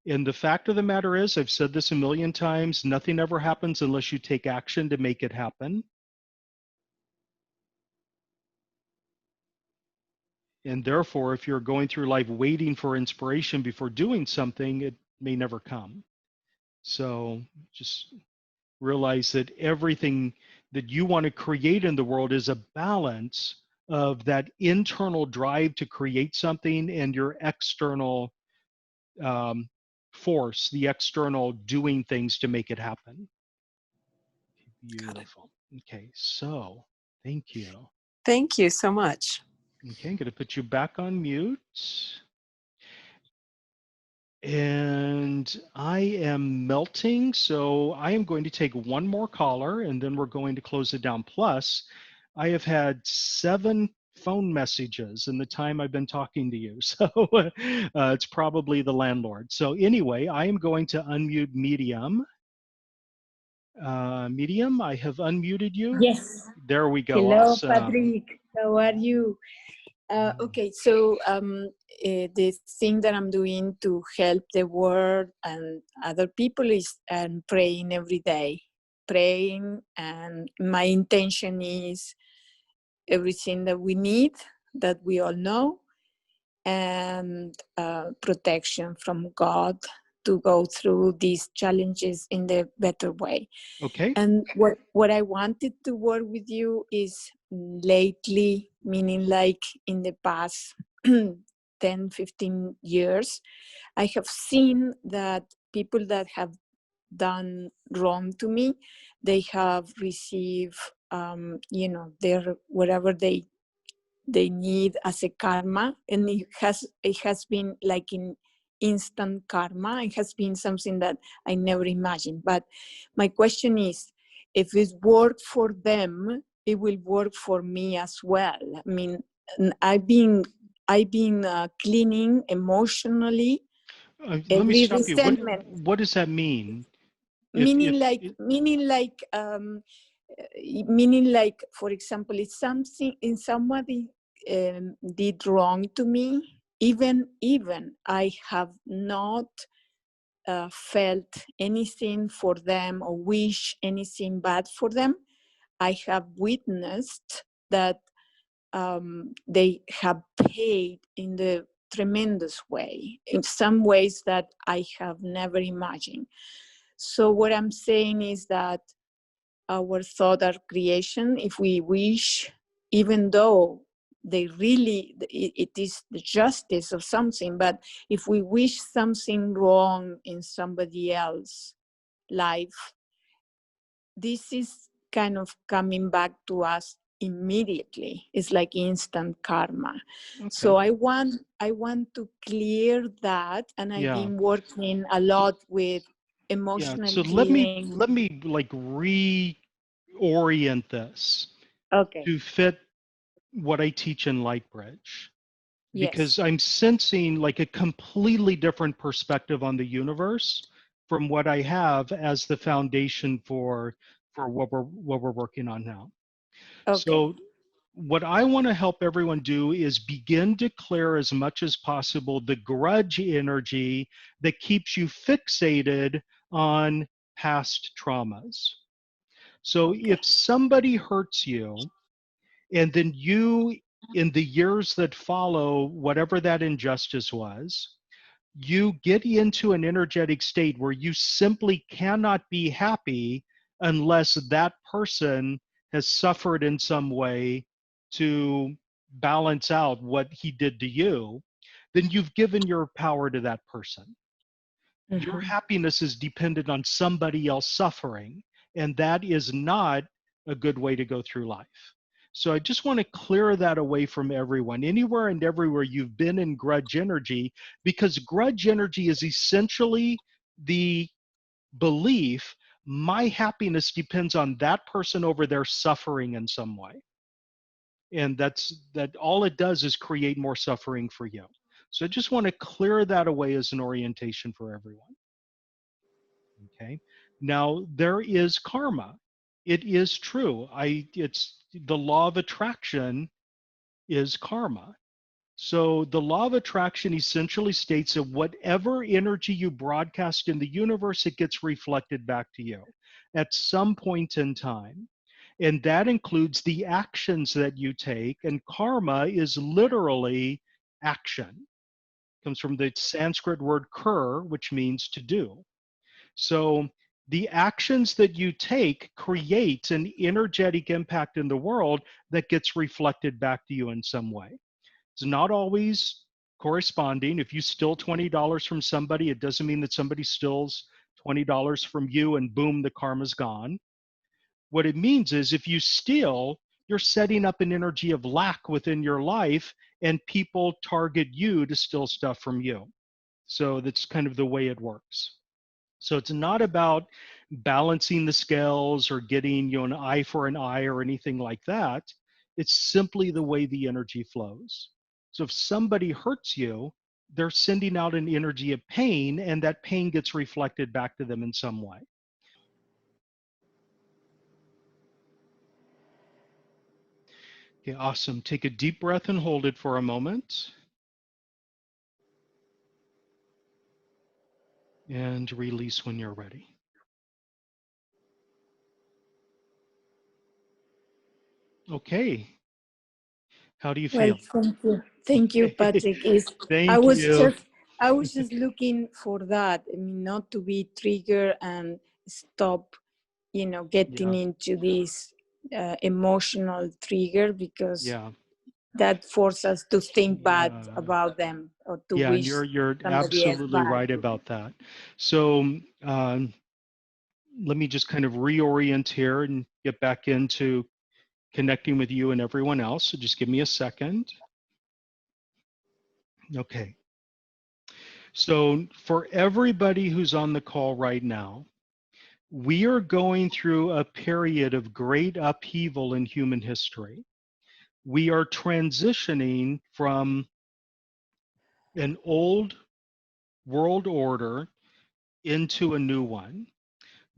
And the fact of the matter is, I've said this a million times, nothing ever happens unless you take action to make it happen. And therefore, if you're going through life waiting for inspiration before doing something, it may never come. So just realize that everything that you want to create in the world is a balance of that internal drive to create something and your external force, the external doing things to make it happen. Beautiful. Okay, so thank you. Thank you so much. Okay, I'm going to put you back on mute. And I am melting, so I am going to take one more caller and then we're going to close it down. Plus, I have had 7 phone messages in the time I've been talking to you. So it's probably the landlord. So anyway, I am going to unmute Medium. Medium, I have unmuted you. Yes. There we go. Hello, Awesome. Patrick. How are you? Okay, so the thing that I'm doing to help the world and other people is praying every day. Praying, and my intention is everything that we need, that we all know, and protection from God to go through these challenges in the better way. Okay. And what I wanted to work with you is lately, meaning like in the past 10, 15 years, I have seen that people that have done wrong to me, they have received, their whatever they need as a karma, and it has been like in instant karma. It has been something that I never imagined. But my question is, if it worked for them, it will work for me as well. I mean, I've been cleaning emotionally. Let me stop you. What does that mean? Meaning like, for example, if somebody did wrong to me, even I have not felt anything for them or wish anything bad for them, I have witnessed that they have paid in the tremendous way, in some ways that I have never imagined. So what I'm saying is that our thought, our creation, if we wish, even though they really, it is the justice of something. But if we wish something wrong in somebody else's life, this is kind of coming back to us immediately. It's like instant karma. Okay. So I want to clear that, and I've been working a lot with emotional So clearing. let me like reorient this Okay. to fit what I teach in Lightbridge, because Yes. I'm sensing like a completely different perspective on the universe from what I have as the foundation for what we're working on now. Okay. So what I want to help everyone do is begin to clear as much as possible the grudge energy that keeps you fixated on past traumas. So if somebody hurts you, and then you, in the years that follow, whatever that injustice was, you get into an energetic state where you simply cannot be happy unless that person has suffered in some way to balance out what he did to you, then you've given your power to that person. Your happiness is dependent on somebody else suffering, and that is not a good way to go through life. So I just want to clear that away from everyone, anywhere and everywhere you've been in grudge energy, because grudge energy is essentially the belief my happiness depends on that person over their suffering in some way. And that all it does is create more suffering for you. So I just want to clear that away as an orientation for everyone. Okay. Now there is karma. It is true. It's the law of attraction is karma. So the law of attraction essentially states that whatever energy you broadcast in the universe, it gets reflected back to you at some point in time. And that includes the actions that you take. And karma is literally action. It comes from the Sanskrit word kur, which means to do. So the actions that you take create an energetic impact in the world that gets reflected back to you in some way. It's not always corresponding. If you steal $20 from somebody, it doesn't mean that somebody steals $20 from you and boom, the karma's gone. What it means is if you steal, you're setting up an energy of lack within your life, and people target you to steal stuff from you. So that's kind of the way it works. So it's not about balancing the scales or getting an eye for an eye or anything like that. It's simply the way the energy flows. So if somebody hurts you, they're sending out an energy of pain, and that pain gets reflected back to them in some way. Okay, awesome. Take a deep breath and hold it for a moment. And release when you're ready. Okay. How do you feel? Well, thank you, Patrick. Thank you. I was just looking for that. I mean, not to be triggered and stop, getting into this emotional trigger, because that forces us to think bad about them or to wish you're somebody else absolutely bad. right about that. So let me just kind of reorient here and get back into connecting with you and everyone else. So just give me a second. Okay. So for everybody who's on the call right now, we are going through a period of great upheaval in human history. We are transitioning from an old world order into a new one.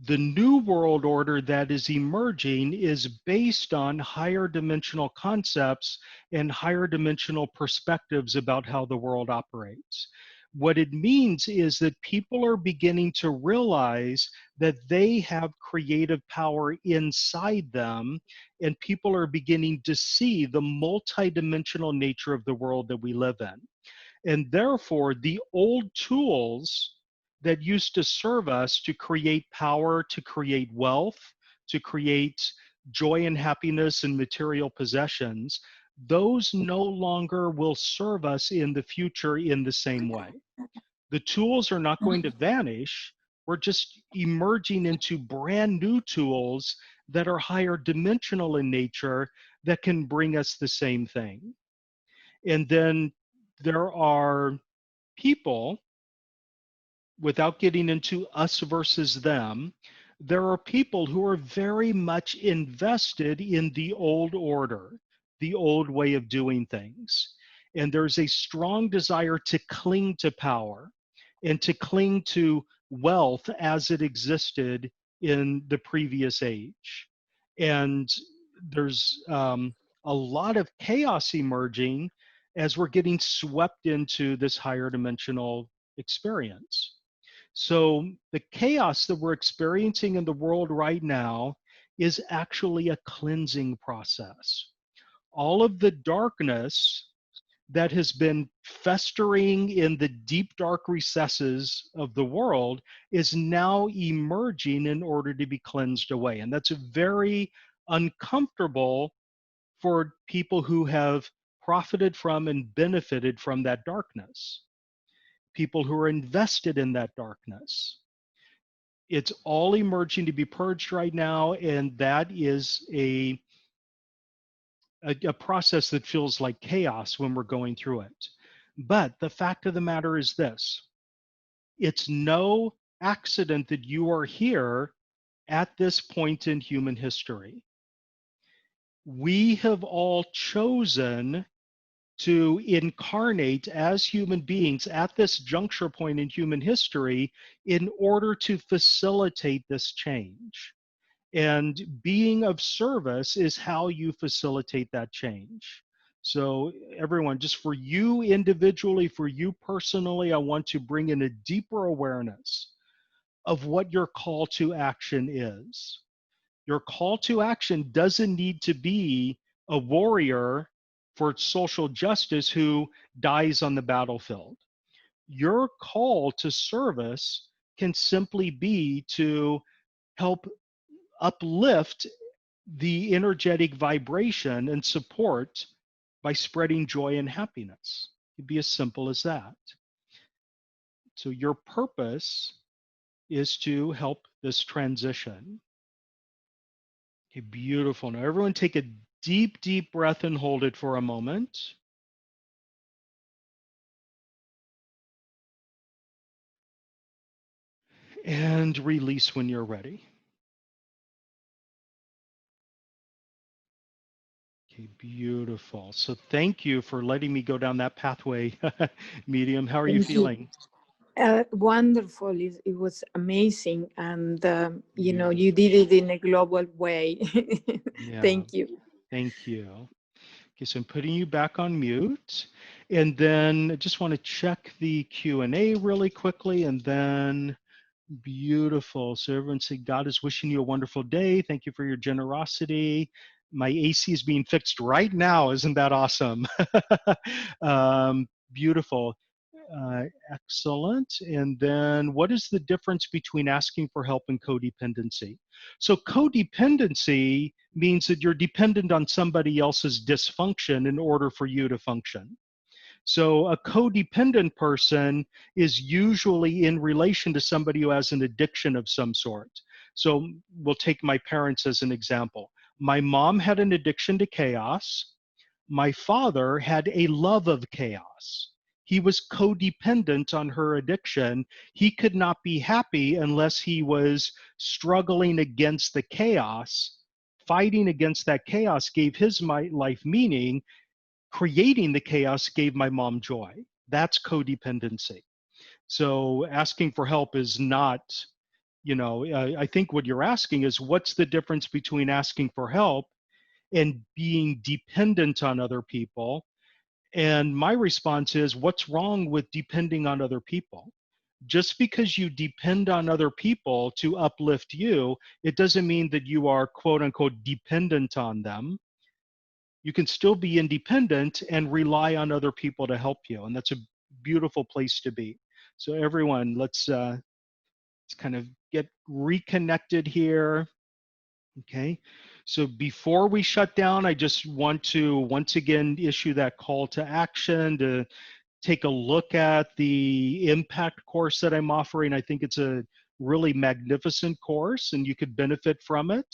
The new world order that is emerging is based on higher dimensional concepts and higher dimensional perspectives about how the world operates. What it means is that people are beginning to realize that they have creative power inside them, and people are beginning to see the multidimensional nature of the world that we live in. And therefore, the old tools that used to serve us to create power, to create wealth, to create joy and happiness and material possessions, those no longer will serve us in the future in the same way. The tools are not going to vanish. We're just emerging into brand new tools that are higher dimensional in nature that can bring us the same thing. And then there are people, without getting into us versus them, there are people who are very much invested in the old order, the old way of doing things. And there's a strong desire to cling to power and to cling to wealth as it existed in the previous age. And there's a lot of chaos emerging as we're getting swept into this higher dimensional experience. So the chaos that we're experiencing in the world right now is actually a cleansing process. All of the darkness that has been festering in the deep, dark recesses of the world is now emerging in order to be cleansed away. And that's very uncomfortable for people who have profited from and benefited from that darkness, people who are invested in that darkness. It's all emerging to be purged right now, and that is a process that feels like chaos when we're going through it. But the fact of the matter is this: it's no accident that you are here at this point in human history. We have all chosen to incarnate as human beings at this juncture point in human history in order to facilitate this change. And being of service is how you facilitate that change. So everyone, just for you individually, for you personally, I want to bring in a deeper awareness of what your call to action is. Your call to action doesn't need to be a warrior for social justice who dies on the battlefield. Your call to service can simply be to help uplift the energetic vibration and support by spreading joy and happiness. It'd be as simple as that. So your purpose is to help this transition. Okay, beautiful. Now everyone take a deep, deep breath and hold it for a moment. And release when you're ready. Okay, beautiful. So thank you for letting me go down that pathway, Medium. How are you Thank you. feeling? Wonderful. It was amazing. And, you know, you did it in a global way. Yeah. Thank you. Thank you. Okay, so I'm putting you back on mute. And then I just want to check the Q&A really quickly, and then beautiful. So everyone say, God is wishing you a wonderful day. Thank you for your generosity. My AC is being fixed right now. Isn't that awesome? Beautiful. Excellent. And then what is the difference between asking for help and codependency? So codependency means that you're dependent on somebody else's dysfunction in order for you to function. So a codependent person is usually in relation to somebody who has an addiction of some sort. So we'll take my parents as an example. My mom had an addiction to chaos. My father had a love of chaos. He was codependent on her addiction. He could not be happy unless he was struggling against the chaos. Fighting against that chaos gave his life meaning. Creating the chaos gave my mom joy. That's codependency. So asking for help is not, you know, I think what you're asking is what's the difference between asking for help and being dependent on other people? And my response is, what's wrong with depending on other people? Just because you depend on other people to uplift you, it doesn't mean that you are quote unquote dependent on them. You can still be independent and rely on other people to help you. And that's a beautiful place to be. So everyone, let's kind of get reconnected here. Okay, so before we shut down, I just want to once again issue that call to action to take a look at the impact course that I'm offering. I think it's a really magnificent course and you could benefit from it.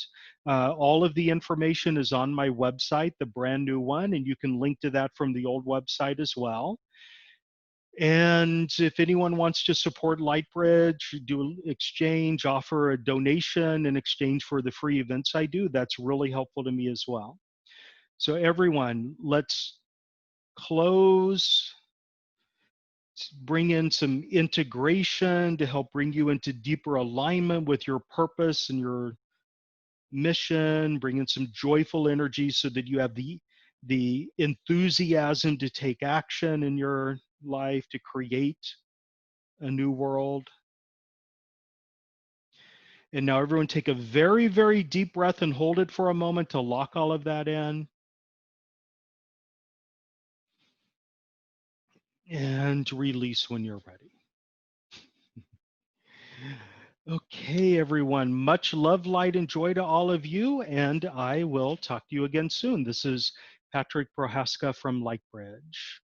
All of the information is on my website, the brand new one, and you can link to that from the old website as well. And if anyone wants to support Lightbridge, do an exchange, offer a donation in exchange for the free events I do, that's really helpful to me as well. So everyone, let's close, bring in some integration to help bring you into deeper alignment with your purpose and your mission, bring in some joyful energy so that you have the enthusiasm to take action in your life to create a new world. And now everyone take a very, very deep breath and hold it for a moment to lock all of that in. And release when you're ready. Okay, everyone, much love, light, and joy to all of you, and I will talk to you again soon. This is Patrick Prohaska from Lightbridge.